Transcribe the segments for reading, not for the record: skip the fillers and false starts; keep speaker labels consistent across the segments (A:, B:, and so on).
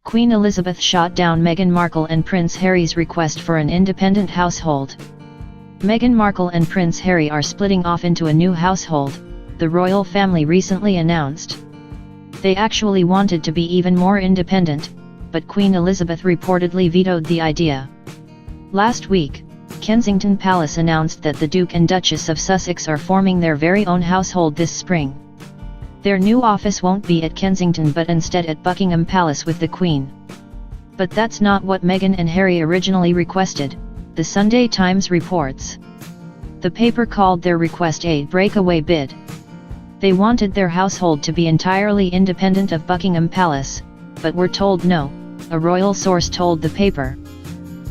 A: Queen Elizabeth shot down Meghan Markle and Prince Harry's request for an independent household. Meghan Markle and Prince Harry are splitting off into a new household, the royal family recently announced. They actually wanted to be even more independent, but Queen Elizabeth reportedly vetoed the idea. Last week, Kensington Palace announced that the Duke and Duchess of Sussex are forming their very own household this spring. Their new office won't be at Kensington but instead at Buckingham Palace with the Queen. But that's not what Meghan and Harry originally requested, the Sunday Times reports. The paper called their request a breakaway bid. They wanted their household to be entirely independent of Buckingham Palace, but were told no, a royal source told the paper.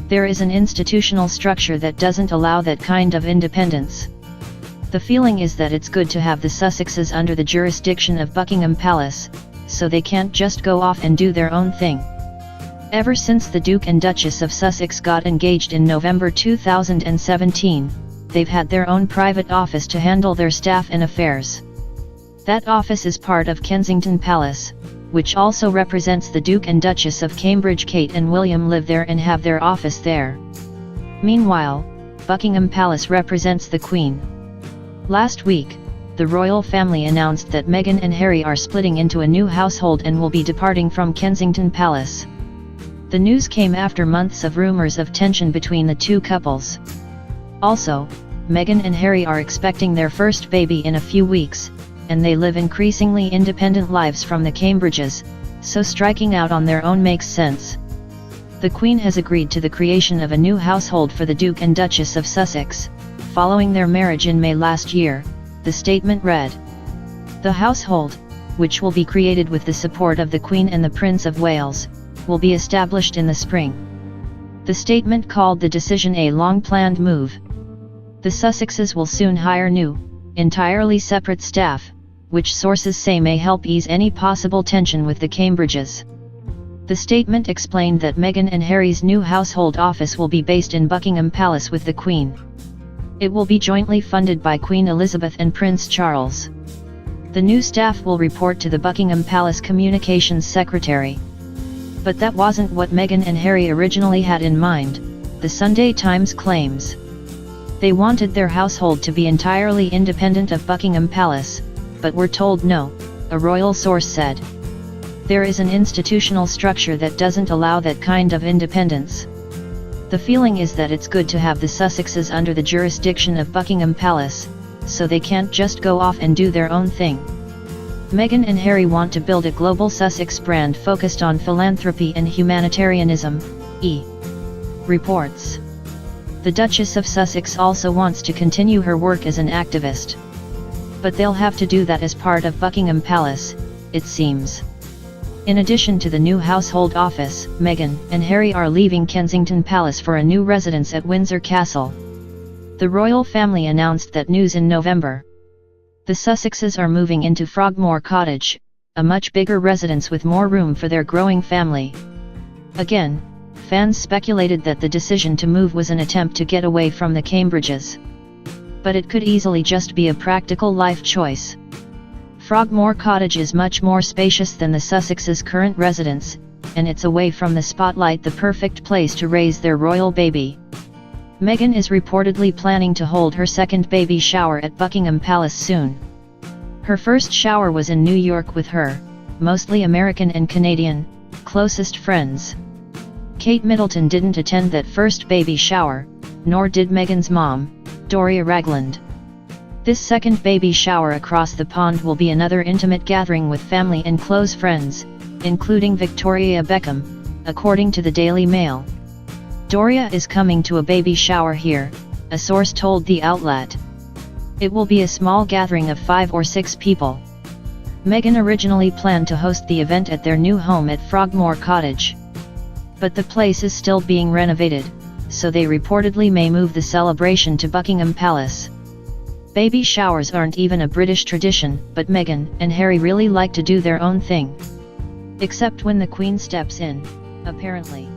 A: There is an institutional structure that doesn't allow that kind of independence. The feeling is that it's good to have the Sussexes under the jurisdiction of Buckingham Palace, so they can't just go off and do their own thing. Ever since the Duke and Duchess of Sussex got engaged in November 2017, they've had their own private office to handle their staff and affairs. That office is part of Kensington Palace, which also represents the Duke and Duchess of Cambridge. Kate and William live there and have their office there. Meanwhile, Buckingham Palace represents the Queen. Last week, the royal family announced that Meghan and Harry are splitting into a new household and will be departing from Kensington Palace. The news came after months of rumors of tension between the two couples. Also, Meghan and Harry are expecting their first baby in a few weeks, and they live increasingly independent lives from the Cambridges, so striking out on their own makes sense. The Queen has agreed to the creation of a new household for the Duke and Duchess of Sussex, following their marriage in May last year, the statement read. The household, which will be created with the support of the Queen and the Prince of Wales, will be established in the spring. The statement called the decision a long-planned move. The Sussexes will soon hire new, entirely separate staff, which sources say may help ease any possible tension with the Cambridges. The statement explained that Meghan and Harry's new household office will be based in Buckingham Palace with the Queen. It will be jointly funded by Queen Elizabeth and Prince Charles. The new staff will report to the Buckingham Palace Communications Secretary. But that wasn't what Meghan and Harry originally had in mind, the Sunday Times claims. They wanted their household to be entirely independent of Buckingham Palace, but were told no, a royal source said. There is an institutional structure that doesn't allow that kind of independence. The feeling is that it's good to have the Sussexes under the jurisdiction of Buckingham Palace, so they can't just go off and do their own thing. Meghan and Harry want to build a global Sussex brand focused on philanthropy and humanitarianism, reports. The Duchess of Sussex also wants to continue her work as an activist. But they'll have to do that as part of Buckingham Palace, it seems. In addition to the new household office, Meghan and Harry are leaving Kensington Palace for a new residence at Windsor Castle. The royal family announced that news in November. The Sussexes are moving into Frogmore Cottage, a much bigger residence with more room for their growing family. Again, fans speculated that the decision to move was an attempt to get away from the Cambridges. But it could easily just be a practical life choice. Frogmore Cottage is much more spacious than the Sussexes' current residence, and it's away from the spotlight, the perfect place to raise their royal baby. Meghan is reportedly planning to hold her second baby shower at Buckingham Palace soon. Her first shower was in New York with her, mostly American and Canadian, closest friends. Kate Middleton didn't attend that first baby shower, nor did Meghan's mom, Doria Ragland. This second baby shower across the pond will be another intimate gathering with family and close friends, including Victoria Beckham, according to the Daily Mail. Doria is coming to a baby shower here, a source told the outlet. It will be a small gathering of 5 or 6 people. Meghan originally planned to host the event at their new home at Frogmore Cottage. But the place is still being renovated, so they reportedly may move the celebration to Buckingham Palace. Baby showers aren't even a British tradition, but Meghan and Harry really like to do their own thing. Except when the Queen steps in, apparently.